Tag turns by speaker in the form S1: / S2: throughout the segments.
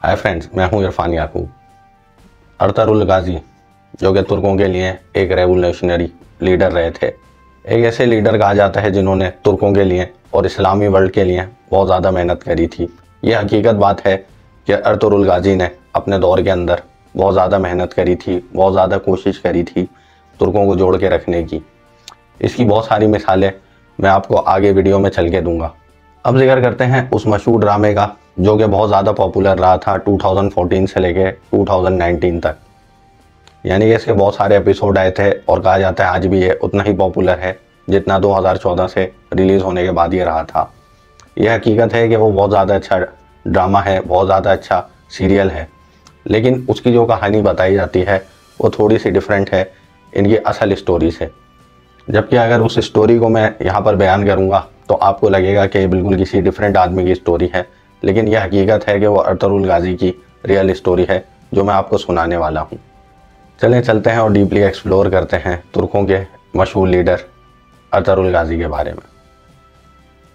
S1: Hi friends, मैं हूं इरफान याकूब। Ertugrul गाजी जो कि तुर्कों के लिए एक रेवोल्यूशनरी लीडर रहे थे, एक ऐसे लीडर कहा जाता है जिन्होंने तुर्कों के लिए और इस्लामी वर्ल्ड के लिए बहुत ज़्यादा मेहनत करी थी। ये हकीकत बात है कि अर्तुगरुल गाजी ने अपने दौर के अंदर बहुत ज़्यादा मेहनत करी थी, बहुत ज़्यादा कोशिश करी थी तुर्कों को जोड़ के रखने की। इसकी बहुत सारी मिसालें मैं आपको आगे वीडियो में चल के दूंगा। अब जिक्र करते हैं उस मशहूर ड्रामे का जो कि बहुत ज़्यादा पॉपुलर रहा था 2014 से लेके 2019 तक। यानी कि इसके बहुत सारे एपिसोड आए थे और कहा जाता है आज भी ये उतना ही पॉपुलर है जितना 2014 से रिलीज़ होने के बाद ये रहा था। यह हकीकत है कि वो बहुत ज़्यादा अच्छा ड्रामा है, बहुत ज़्यादा अच्छा सीरियल है, लेकिन उसकी जो कहानी बताई जाती है वो थोड़ी सी डिफरेंट है इनकी असल स्टोरी से। जबकि अगर उस स्टोरी को मैं यहाँ पर बयान करूँगा तो आपको लगेगा कि बिल्कुल किसी डिफरेंट आदमी की स्टोरी है, लेकिन यह हकीकत है कि वो अर्तुगरुल गाजी की रियल स्टोरी है जो मैं आपको सुनाने वाला हूँ। चलें चलते हैं और डीपली एक्सप्लोर करते हैं तुर्कों के मशहूर लीडर अर्तुगरुल गाजी के बारे में।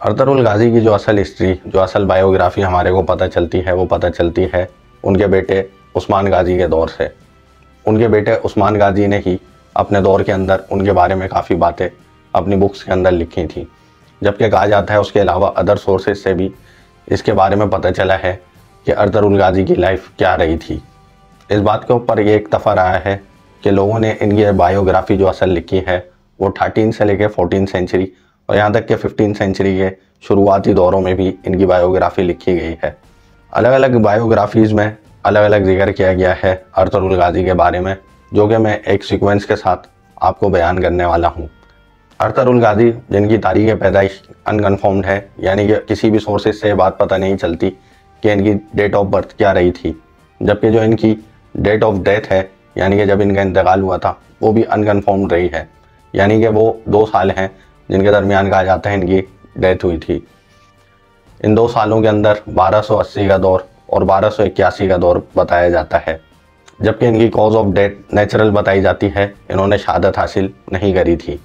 S1: अर्तुगरुल गाजी की जो असल हिस्ट्री, जो असल बायोग्राफी हमारे को पता चलती है वो पता चलती है उनके बेटे उस्मान गाजी के दौर से। उनके बेटे उस्मान गाजी ने ही अपने दौर के अंदर उनके बारे में काफ़ी बातें अपनी बुक्स के अंदर लिखी थी, जबकि कहा जाता है उसके अलावा अदर सोर्सेज से भी इसके बारे में पता चला है कि अर्तुगरुल गाजी की लाइफ क्या रही थी। इस बात के ऊपर ये एक दफ़ा रहा है कि लोगों ने इनकी बायोग्राफी जो असल लिखी है वो 13 से लेकर 14 सेंचुरी और यहाँ तक कि 15 सेंचुरी के शुरुआती दौरों में भी इनकी बायोग्राफी लिखी गई है। अलग अलग बायोग्राफीज़ में अलग अलग जिक्र किया गया है अर्तुगरुल गाजी के बारे में, जो कि मैं एक सीक्वेंस के साथ आपको बयान करने वाला हूँ। अर्तुगरुल गाजी जिनकी तारीख़ पैदाइश अनकन्फर्म्ड है, यानी कि किसी भी सोर्सेज से बात पता नहीं चलती कि इनकी डेट ऑफ बर्थ क्या रही थी, जबकि जो इनकी डेट ऑफ डेथ है यानी कि जब इनका इंतकाल हुआ था वो भी अनकन्फर्म्ड रही है। यानी कि वो 2 साल हैं जिनके दरमियान कहा जाता है इनकी डेथ हुई थी। इन 2 सालों के अंदर 1280 का दौर और 1281 का दौर बताया जाता है, जबकि इनकी कॉज ऑफ डेथ नेचुरल बताई जाती है, इन्होंने शहादत हासिल नहीं करी थी।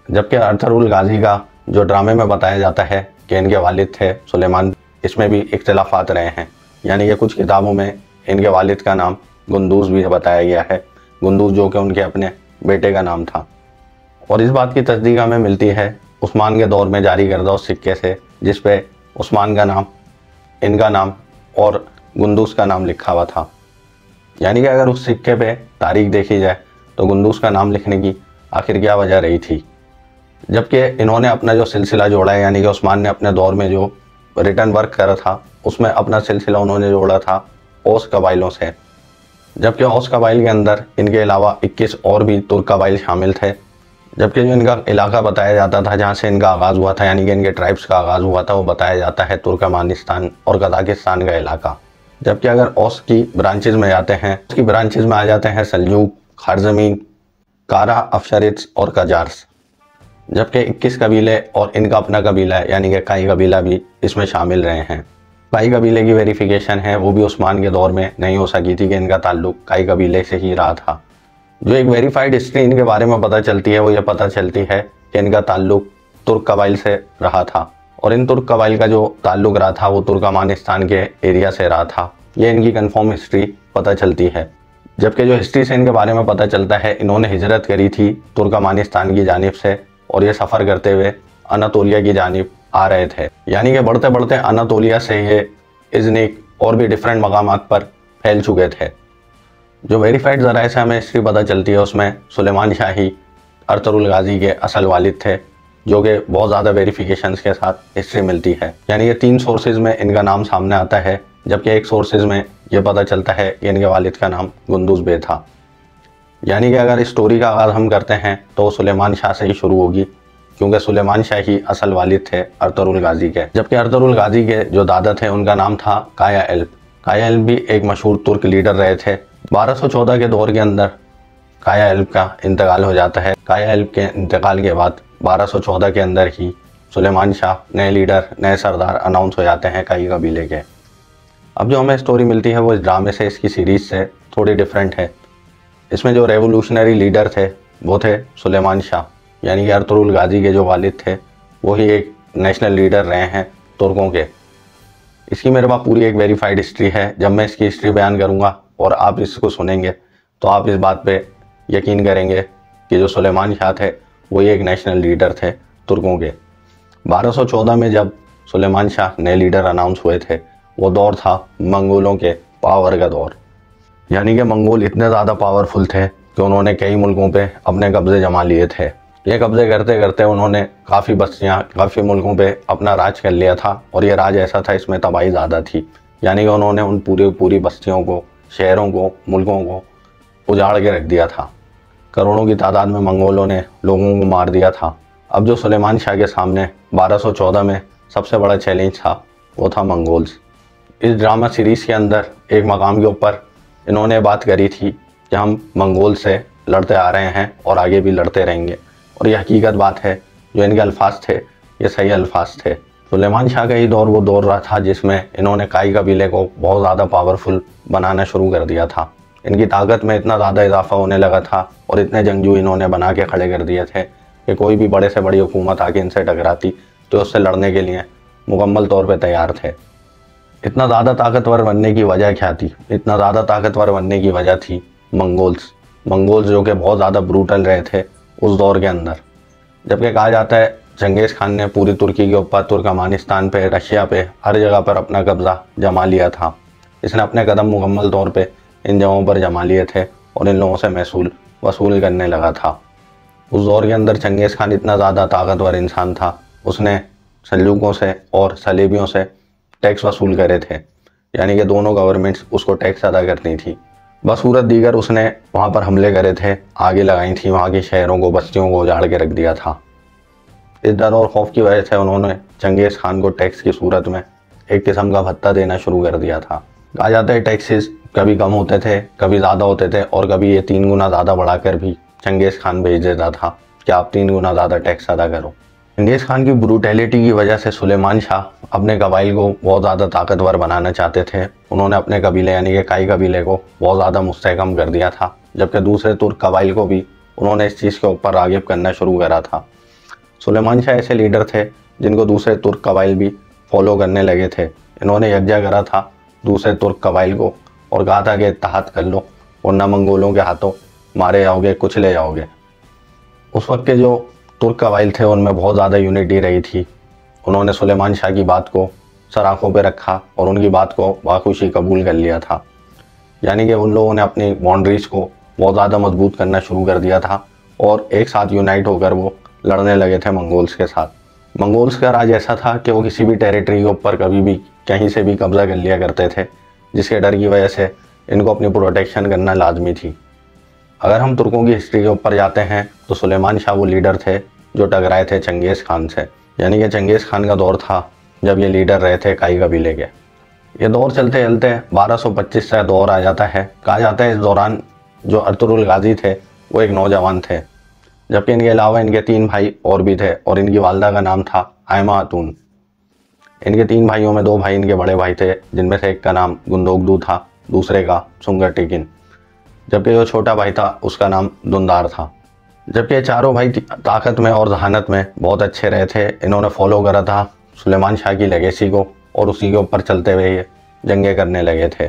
S1: जबकि अर्तुगरुल गाजी का जो ड्रामे में बताया जाता है कि इनके वालिद थे सुलेमान, इसमें भी इख्तिलाफात रहे हैं। यानी कि कुछ किताबों में इनके वालिद का नाम गुंदूज भी बताया गया है, गुंदूज जो कि उनके अपने बेटे का नाम था। और इस बात की तस्दीक हमें मिलती है उस्मान के दौर में जारी करदा उस सिक्के से जिस पे उस्मान का नाम, इनका नाम और गुंदूज का नाम लिखा हुआ था। यानी कि अगर उस सिक्के पे तारीख देखी जाए तो गुंदूज का नाम लिखने की आखिर क्या वजह रही थी। जबकि इन्होंने अपना जो सिलसिला जोड़ा है, यानी कि उस्मान ने अपने दौर में जो रिटर्न वर्क करा था उसमें अपना सिलसिला उन्होंने जोड़ा था ओस कबाइलों से। जबकि ओस कबाइल के अंदर इनके अलावा 21 और भी तुर्क कबाइल शामिल थे। जबकि जो इनका इलाका बताया जाता था जहाँ से इनका आगाज़ हुआ था, यानी कि इनके ट्राइब्स का आगाज़ हुआ था, वो बताया जाता है तुर्कमानिस्तान और कजाकिस्तान का इलाका। जबकि अगर ओस की ब्रांचेज में जाते हैं, उसकी ब्रांचेज में आ जाते हैं सल्जूक, खारजमीन, कारा, अफशरित्स और कजार्स। जबकि 21 कबीले और इनका अपना कबीला है, यानी कि काई कबीला भी इसमें शामिल रहे हैं। काई कबीले की वेरिफिकेशन है वो भी उस्मान के दौर में नहीं हो सकी थी कि इनका ताल्लुक काई कबीले से ही रहा था। जो एक वेरीफाइड हिस्ट्री इनके बारे में पता चलती है वो ये पता चलती है कि इनका ताल्लुक तुर्क कबाइल से रहा था और इन तुर्क कबाइल का जो ताल्लुक रहा था वो तुर्कमानिस्तान के एरिया से रहा था। ये इनकी कन्फर्म हिस्ट्री पता चलती है। जबकि जो हिस्ट्री से इनके बारे में पता चलता है, इन्होंने हिजरत करी थी तुर्कमानिस्तान की जानिब से और ये सफ़र करते हुए अनातोलिया की जानिब आ रहे थे। यानी कि बढ़ते बढ़ते अनातोलिया से ये इज़निक और भी डिफरेंट मकामात पर फैल चुके थे। जो वेरीफाइड ज़राए से हमें हिस्ट्री पता चलती है उसमें सुलेमान शाही अर्तुगरुल गाजी के असल वालिद थे, जो कि बहुत ज़्यादा वेरिफिकेशंस के साथ हिस्ट्री मिलती है। यानी कि 3 सोर्सेज में इनका नाम सामने आता है, जबकि एक सोर्सेज में ये पता चलता है कि इनके वालिद का नाम गुंदूज बे था। यानी कि अगर स्टोरी का आगाज़ हम करते हैं तो सुलेमान शाह से ही शुरू होगी, क्योंकि सुलेमान शाह ही असल वालिद थे अर्तुगरुल गाजी के। जबकि अर्तुगरुल गाजी के जो दादा थे उनका नाम था काया एल्प। काया एल्प भी एक मशहूर तुर्क लीडर रहे थे। 1214 के दौर के अंदर काया एल्प का इंतकाल हो जाता है। काया एल्प के इंतकाल के बाद 1214 के अंदर ही सुलेमान शाह नए लीडर, नए सरदार अनाउंस हो जाते हैं काई कबीले के। अब जो हमें स्टोरी मिलती है वो इस ड्रामे से, इसकी सीरीज़ से थोड़ी डिफरेंट है। इसमें जो रेवोल्यूशनरी लीडर थे वो थे सुलेमान शाह, यानी कि अर्तुगरुल गाजी के जो वालिद थे वो ही एक नेशनल लीडर रहे हैं तुर्कों के। इसकी मेरे पास पूरी एक वेरीफाइड हिस्ट्री है। जब मैं इसकी हिस्ट्री बयान करूँगा और आप इसको सुनेंगे तो आप इस बात पे यकीन करेंगे कि जो सुलेमान शाह थे वो एक नेशनल लीडर थे तुर्कों के। 1214 में जब सुलेमान शाह नए लीडर अनाउंस हुए थे, वो दौर था मंगोलों के पावर का दौर। यानी कि मंगोल इतने ज़्यादा पावरफुल थे कि उन्होंने कई मुल्कों पे अपने कब्जे जमा लिए थे। ये कब्जे करते करते उन्होंने काफ़ी बस्तियाँ, काफ़ी मुल्कों पे अपना राज कर लिया था, और ये राज ऐसा था इसमें तबाही ज़्यादा थी। यानी कि उन्होंने उन पूरी बस्तियों को, शहरों को, मुल्कों को उजाड़ के रख दिया था। करोड़ों की तादाद में मंगोलों ने लोगों को मार दिया था। अब जो सुलेमान शाह के सामने 1214 में सबसे बड़ा चैलेंज था वो था मंगोल्स। इस ड्रामा सीरीज़ के अंदर एक मकाम के ऊपर इन्होंने बात करी थी कि हम मंगोल से लड़ते आ रहे हैं और आगे भी लड़ते रहेंगे, और ये हकीकत बात है। जो इनके अल्फाज थे ये सही अल्फाज थे। सुलेमान शाह का ही दौर वो दौर रहा था जिसमें इन्होंने काई कबीले को बहुत ज़्यादा पावरफुल बनाना शुरू कर दिया था। इनकी ताकत में इतना ज़्यादा इजाफा होने लगा था और इतने जंगजू इन्होंने बना के खड़े कर दिए थे कि कोई भी बड़े से बड़ी हुकूमत आके इनसे टकराती तो उससे लड़ने के लिए मुकम्मल तौर पे तैयार थे। इतना ज़्यादा ताकतवर बनने की वजह क्या थी? इतना ज़्यादा ताकतवर बनने की वजह थी मंगोल्स जो कि बहुत ज़्यादा ब्रूटल रहे थे उस दौर के अंदर। जबकि कहा जाता है चंगेज़ खान ने पूरी तुर्की के ऊपर, तुर्कमानिस्तान पे, रशिया पे, हर जगह पर अपना कब्ज़ा जमा लिया था। इसने अपने कदम मुकम्मल तौर पे इन जगहों पर जमा लिए थे और इन लोगों से महसूल वसूल करने लगा था। उस दौर के अंदर चंगेज़ खान इतना ज़्यादा ताकतवर इंसान था, उसने सल्जूकों से और सलेबियों से टैक्स वसूल करे थे। यानी कि दोनों गवर्नमेंट्स उसको टैक्स अदा करनी थी। बसूरत दीगर उसने वहाँ पर हमले करे थे, आगे लगाई थी, वहाँ के शहरों को, बस्तियों को उजाड़ के रख दिया था। इस डर और खौफ की वजह से उन्होंने चंगेज़ खान को टैक्स की सूरत में एक किस्म का भत्ता देना शुरू कर दिया था। कहा जाता है टैक्सेस कभी कम होते थे, कभी ज़्यादा होते थे, और कभी ये 3 गुना ज़्यादा बढ़ाकर भी चंगेज़ खान भेज देता था कि आप 3 गुना ज़्यादा टैक्स अदा करो। चंगेज़ खान की ब्रूटैलिटी की वजह से सुलेमान शाह अपने कबाइल को बहुत ज़्यादा ताकतवर बनाना चाहते थे। उन्होंने अपने कबीले यानी कि काई कबीले को बहुत ज़्यादा मुस्तहकम कर दिया था, जबकि दूसरे तुर्क कबाइल को भी उन्होंने इस चीज़ के ऊपर रागिब करना शुरू करा था। सुलेमान शाह ऐसे लीडर थे जिनको दूसरे तुर्क कबाइल भी फॉलो करने लगे थे। इन्होंने यज्ञा करा था दूसरे तुर्क कबाइल को और कहा था कि इत्तेहाद कर लो वरना मंगोलों के हाथों मारे जाओगे, कुचले जाओगे। उस वक्त के जो तुर्क कबाइल थे उनमें बहुत ज़्यादा यूनिटी रही थी। उन्होंने सुलेमान शाह की बात को सर आँखों पर रखा और उनकी बात को बाखुशी कबूल कर लिया था। यानी कि उन लोगों ने अपनी बाउंड्रीज़ को बहुत ज़्यादा मजबूत करना शुरू कर दिया था और एक साथ यूनाइट होकर वो लड़ने लगे थे मंगोल्स के साथ। मंगोल्स का राज ऐसा था कि वो किसी भी टेरिटरी के ऊपर कभी भी कहीं से भी कब्जा कर लिया करते थे, जिसके डर की वजह से इनको अपनी प्रोटेक्शन करना लाजमी थी। अगर हम तुर्कों की हिस्ट्री के ऊपर जाते हैं तो सुलेमान शाह वो लीडर थे जो टकराए थे चंगेज़ खान से। यानी कि चंगेज़ खान का दौर था जब ये लीडर रहे थे काई कबीले के। ये दौर चलते चलते 1225 से दौर आ जाता है। कहा जाता है इस दौरान जो अर्तुगरुल गाजी थे वो एक नौजवान थे, जबकि इनके अलावा इनके 3 भाई और भी थे और इनकी वालदा का नाम था आयमा खातून। इनके 3 भाइयों में 2 भाई इनके बड़े भाई थे, जिनमें से एक का नाम गुंदोगदू था, दूसरे का सुंगर टिकिन, जबकि जो छोटा भाई था उसका नाम दुंदार था। जबकि ये चारों भाई ताकत में और जहानत में बहुत अच्छे रहे थे। इन्होंने फॉलो करा था सुलेमान शाह की लेगेसी को और उसी के ऊपर चलते हुए ये जंगें करने लगे थे।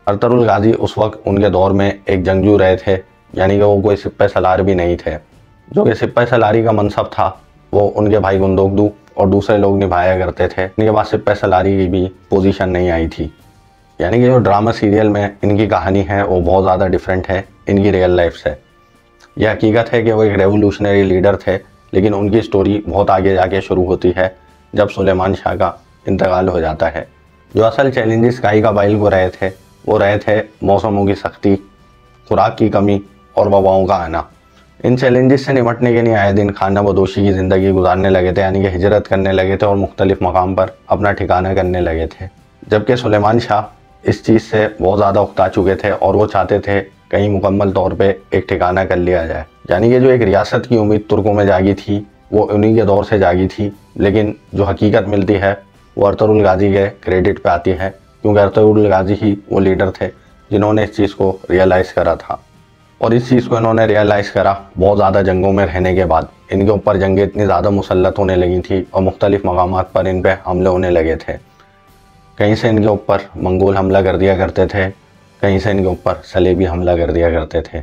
S1: अर्तुगरुल गाजी उस वक्त उनके दौर में एक जंगजू रहे थे, यानी कि वो कोई सिप्पे सलार भी नहीं थे। जो कि सिप्पे सलारी का मनसब था वो उनके भाई गुंदोगदू और दूसरे लोग निभाया करते थे। इनके पास सिप्पे सलारी की भी पोजीशन नहीं आई थी। यानी कि जो ड्रामा सीरियल में इनकी कहानी है वो बहुत ज़्यादा डिफरेंट है इनकी रियल लाइफ से। यह हकीकत है कि वो एक रेवोल्यूशनरी लीडर थे, लेकिन उनकी स्टोरी बहुत आगे जाके शुरू होती है जब सुलेमान शाह का इंतकाल हो जाता है। जो असल चैलेंजेस काई कबाइल को रहे थे वो रहे थे मौसमों की सख्ती, खुराक की कमी और वबाओं का आना। इन चैलेंजेस से निपटने के लिए आए दिन खाना बदोशी की ज़िंदगी गुजारने लगे थे, यानी कि हिजरत करने लगे थे और मुख्तलिफ मकाम पर अपना ठिकाना करने लगे थे। जबकि सुलेमान शाह इस चीज़ से बहुत ज़्यादा उकता चुके थे और वो चाहते थे कहीं मुकम्मल तौर पे एक ठिकाना कर लिया जाए। यानी कि जो एक रियासत की उम्मीद तुर्कों में जागी थी वो उन्हीं के दौर से जागी थी, लेकिन जो हकीकत मिलती है वो अर्तुगरुल गाजी के क्रेडिट पे आती है, क्योंकि अर्तुगरुल गाजी ही वो लीडर थे जिन्होंने इस चीज़ को रियलाइज़ करा था। और इस चीज़ को इन्होंने रियलाइज़ करा बहुत ज़्यादा जंगों में रहने के बाद। इनके ऊपर जंगें इतनी ज़्यादा मुसल्लत होने लगी थी और मुख्तलिफ मकामात पर इन पर हमले होने लगे थे। कहीं से इनके ऊपर मंगोल हमला कर दिया करते थे, कहीं से इनके ऊपर सलेबी हमला कर दिया करते थे।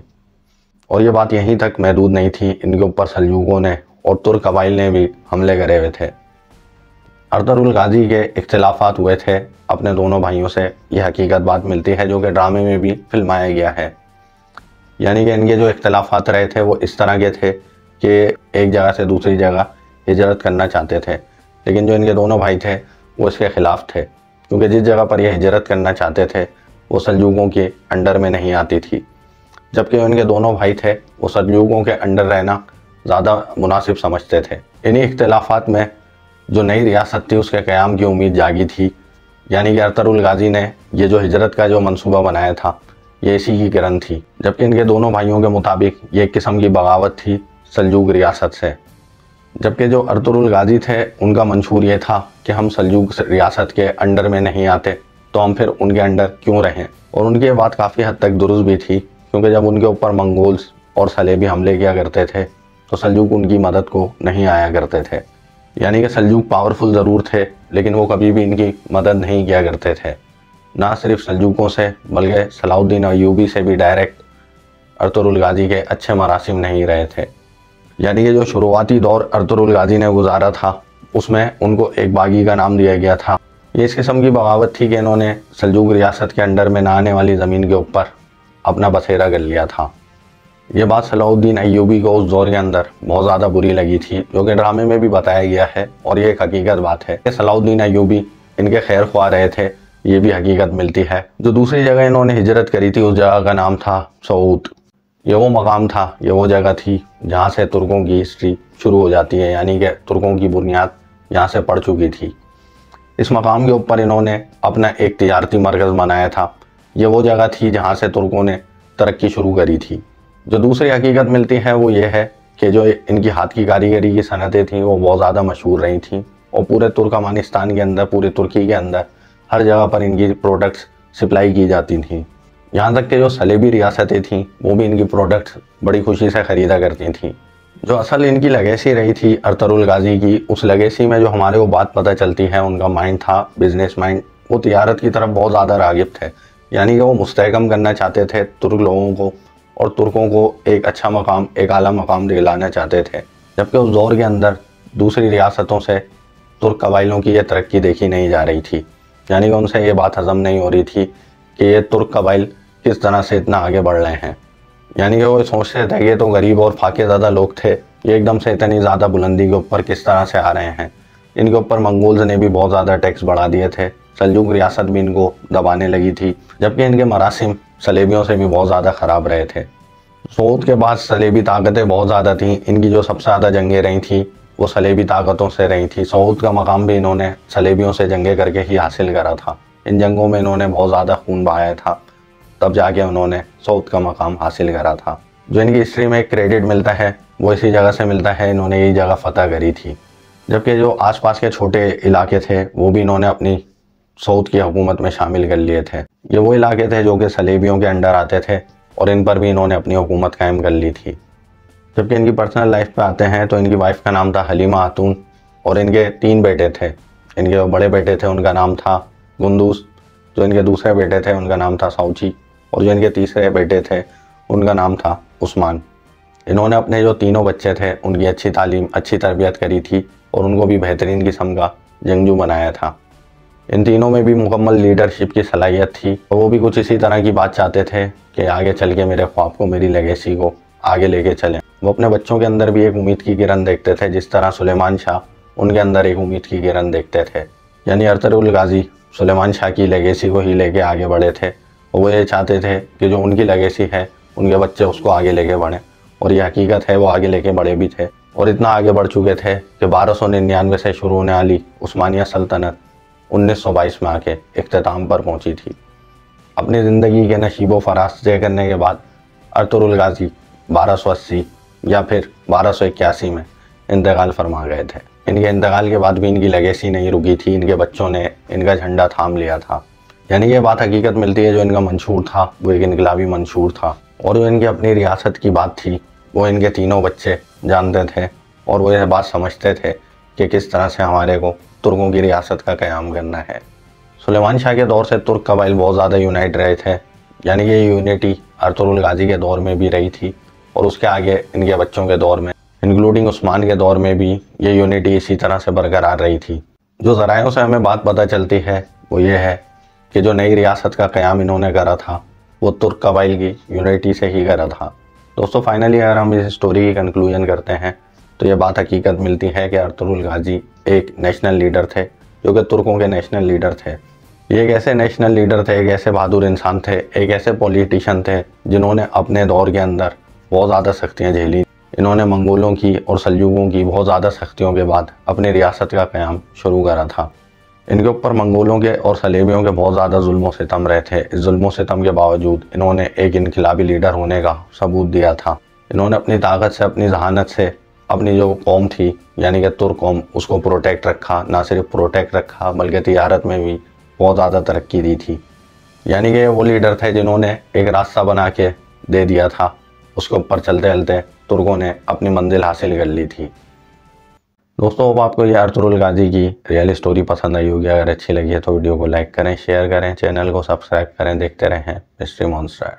S1: और ये बात यहीं तक महदूद नहीं थी, इनके ऊपर सल्जूकों ने और तुर्क कबाइल ने भी हमले करे हुए थे। अर्तुगरुल गाजी के इख्तिलाफात हुए थे अपने दोनों भाइयों से, यह हकीकत बात मिलती है जो कि ड्रामे में भी फिल्माया गया है। यानी कि इनके जो इख्तिलाफात रहे थे वो इस तरह के थे कि एक जगह से दूसरी जगह हिजरत करना चाहते थे, लेकिन जो इनके दोनों भाई थे वो इसके ख़िलाफ़ थे, क्योंकि जिस जगह पर ये हिजरत करना चाहते थे वो सल्जूकों के अंडर में नहीं आती थी, जबकि इनके दोनों भाई थे वो सल्जूकों के अंडर रहना ज़्यादा मुनासिब समझते थे। इन्हीं इख्तिलाफात में जो नई रियासत थी उसके क़याम की उम्मीद जागी थी। यानी कि अर्तुगरुल गाजी ने ये जो हिजरत का जो मंसूबा बनाया था ये इसी की किरण थी, जबकि इनके दोनों भाइयों के मुताबिक ये एक किस्म की बगावत थी सल्जूक रियासत से। जबकि जो अर्तुगरुल गाजी थे उनका मंशूर ये था कि हम सल्जूक रियासत के अंडर में नहीं आते तो हम फिर उनके अंडर क्यों रहें। और उनकी ये बात काफ़ी हद तक दुरुस्त भी थी, क्योंकि जब उनके ऊपर मंगोल्स और सलेबी हमले किया करते थे तो सल्जूक उनकी मदद को नहीं आया करते थे। यानी कि सल्जूक पावरफुल ज़रूर थे, लेकिन वो कभी भी इनकी मदद नहीं किया करते थे। ना सिर्फ सल्जूकों से बल्कि सलाहुद्दीन अय्यूबी से भी डायरेक्ट अर्तुगरुल गाजी के अच्छे मरासिम नहीं रहे थे। यानी कि जो शुरुआती दौर अर्तुगरुल गाजी ने गुजारा था उसमें उनको एक बागी का नाम दिया गया था। ये इस किस्म की बगावत थी कि इन्होंने सल्जूक रियासत के अंडर में ना आने वाली ज़मीन के ऊपर अपना बसेरा कर लिया था। ये बात सलाहुद्दीन अय्यूबी को उस दौर के अंदर बहुत ज़्यादा बुरी लगी थी, जो कि ड्रामे में भी बताया गया है, और ये एक हकीकत बात है कि सलाहुद्दीन अय्यूबी इनके खैर ख्वाह रहे थे, ये भी हकीकत मिलती है। जो दूसरी जगह इन्होंने हिजरत करी थी उस जगह का नाम था सऊद। ये वो मकाम था, ये वो जगह थी जहाँ से तुर्कों की हिस्ट्री शुरू हो जाती है, यानी कि तुर्कों की बुनियाद यहाँ से पड़ चुकी थी। इस मकाम के ऊपर इन्होंने अपना एक तिजारती मरकज़ बनाया था। ये वो जगह थी जहाँ से तुर्कों ने तरक्की शुरू करी थी। जो दूसरी हकीकत मिलती है वो ये है कि जो इनकी हाथ की कारीगरी की सनतें थीं वो बहुत ज़्यादा मशहूर रही थीं, और पूरे तुर्कमानिस्तान के अंदर, पूरे तुर्की के अंदर हर जगह पर इनकी प्रोडक्ट्स सप्लाई की जाती थीं। यहाँ तक कि जो सलेबी रियासतें थीं वो भी इनकी प्रोडक्ट्स बड़ी खुशी से ख़रीदा करती थीं। जो असल इनकी लेगेसी रही थी अर्तुगरुल गाजी की, उस लेगेसी में जो हमारे को बात पता चलती है उनका माइंड था, बिजनेस माइंड। वो तिजारत की तरफ बहुत ज़्यादा राग़िब थे, यानी कि वो मुस्तहकम करना चाहते थे तुर्क लोगों को, और तुर्कों को एक अच्छा मकाम, एक आला मकाम दिलाना चाहते थे। जबकि उस दौर के अंदर दूसरी रियासतों से तुर्क कबाइलों की यह तरक्की देखी नहीं जा रही थी। यानी कि उनसे ये बात हज़म नहीं हो रही थी कि ये तुर्क कबाइल किस तरह से इतना आगे बढ़ रहे हैं। यानी कि वो सोचते थे कि तो गरीब और फाके ज़्यादा लोग थे, ये एकदम से इतनी ज़्यादा बुलंदी के ऊपर किस तरह से आ रहे हैं। इनके ऊपर मंगोल्स ने भी बहुत ज़्यादा टैक्स बढ़ा दिए थे, सल्जूक रियासत भी इनको दबाने लगी थी, जबकि इनके मरासिम सलेबियों से भी बहुत ज़्यादा ख़राब रहे थे। सऊद के बाद सलेबी ताकतें बहुत ज़्यादा थीं, इनकी जो सबसे ज़्यादा जंगें रही थी वो सलेबी ताकतों से रही थी। सऊद का मकाम भी इन्होंने सलेबियों से जंगें करके ही हासिल करा था। इन जंगों में इन्होंने बहुत ज़्यादा खून बहाया था, तब जाके उन्होंने सऊद का मकाम हासिल करा था। जो इनकी हिस्ट्री में क्रेडिट मिलता है वो इसी जगह से मिलता है, इन्होंने यही जगह फ़तह करी थी। जबकि जो आसपास के छोटे इलाके थे वो भी इन्होंने अपनी सऊद की हुकूमत में शामिल कर लिए थे। ये वो इलाके थे जो कि सलेबियों के अंडर आते थे, और इन पर भी इन्होंने अपनी हुकूमत कायम कर ली थी। जबकि इनकी पर्सनल लाइफ पे आते हैं तो इनकी वाइफ का नाम था हलीमा खातून, और इनके 3 बेटे थे। इनके जो बड़े बेटे थे उनका नाम था गुंदूस, जो इनके दूसरे बेटे थे उनका नाम था साउची, और जो इनके तीसरे बेटे थे उनका नाम था उस्मान। इन्होंने अपने जो तीनों बच्चे थे उनकी अच्छी तालीम, अच्छी तरबियत करी थी, और उनको भी बेहतरीन किस्म का जंगजू बनाया था। इन तीनों में भी मुकम्मल लीडरशिप की सलाहियत थी, और वो भी कुछ इसी तरह की बात चाहते थे कि आगे चल के मेरे ख्वाब को, मेरी लेगेसी को आगे लेके चलें। वो अपने बच्चों के अंदर भी एक उम्मीद की किरण देखते थे, जिस तरह सुलेमान शाह उनके अंदर एक उम्मीद की किरण देखते थे। यानी अर्तुगरुल गाजी सुलेमान शाह की लेगेसी को ही लेके आगे बढ़े थे, और वो ये चाहते थे कि जो उनकी लेगेसी है उनके बच्चे उसको आगे लेके बढ़ें, और ये हकीकत है वो आगे लेके बढ़े भी थे। और इतना आगे बढ़ चुके थे कि 1299 से शुरू होने वाली उस्मानिया सल्तनत 1922 में आके इख्तिताम पर पहुंची थी। अपनी ज़िंदगी के नशीबो फराज तय करने के बाद अर्तुगरुल गाजी 1280 या फिर 1281 में इंतकाल फरमा गए थे। इनके इंतकाल के बाद भी इनकी लेगेसी नहीं रुकी थी, इनके बच्चों ने इनका झंडा थाम लिया था। यानी ये बात हकीकत मिलती है, जो इनका मंशूर था वो एक इनकलाबी मंशूर था, और जो इनकी अपनी रियासत की बात थी वो इनके तीनों बच्चे जानते थे, और वो यह बात समझते थे कि किस तरह से हमारे को तुर्कों की रियासत का क़याम करना है। सुलेमान शाह के दौर से तुर्क कबाइल बहुत ज़्यादा यूनाइट रहे थे, यानी कि ये यूनिटी अर्तुगरुल गाजी के दौर में भी रही थी और उसके आगे इनके बच्चों के दौर में, इंक्लूडिंग उस्मान के दौर में भी ये यूनिटी इसी तरह से बरकरार रही थी। जो ज़रायों से हमें बात पता चलती है वो ये है कि जो नई रियासत का क़याम इन्होंने करा था वो तुर्क कबाइल की यूनिटी से ही करा था। दोस्तों फाइनली अगर हम इस स्टोरी की कंक्लूजन करते हैं तो ये बात हकीकत मिलती है कि अर्तुगरुल गाजी एक नेशनल लीडर थे, जो कि तुर्कों के नेशनल लीडर थे। ये एक ऐसे नेशनल लीडर थे, एक ऐसे बहादुर इंसान थे, एक ऐसे पॉलिटिशियन थे जिन्होंने अपने दौर के अंदर बहुत ज़्यादा सख्तियाँ झेली। इन्होंने मंगोलों की और सल्जूकों की बहुत ज़्यादा सख्तियों के बाद अपनी रियासत का क़याम शुरू करा था। इनके ऊपर मंगोलों के और सलेबियों के बहुत ज़्यादा जुल्म सितम रहे थे। इस जुल्म सितम के बावजूद इन्होंने एक इनकलाबी लीडर होने का सबूत दिया था। इन्होंने अपनी ताकत से, अपनी जहानत से अपनी जो कौम थी यानी कि तुर्क कौम, उसको प्रोटेक्ट रखा। ना सिर्फ प्रोटेक्ट रखा बल्कि तिजारत में भी बहुत ज़्यादा तरक्की दी थी। यानी कि वो लीडर थे जिन्होंने एक रास्ता बना के दे दिया था, उसके ऊपर चलते चलते तुर्कों ने अपनी मंजिल हासिल कर ली थी। दोस्तों अब आपको ये अर्तुगरुल गाजी की रियल स्टोरी पसंद आई होगी। अगर अच्छी लगी है तो वीडियो को लाइक करें, शेयर करें, चैनल को सब्सक्राइब करें। देखते रहें मिस्ट्री मॉन्स्टर।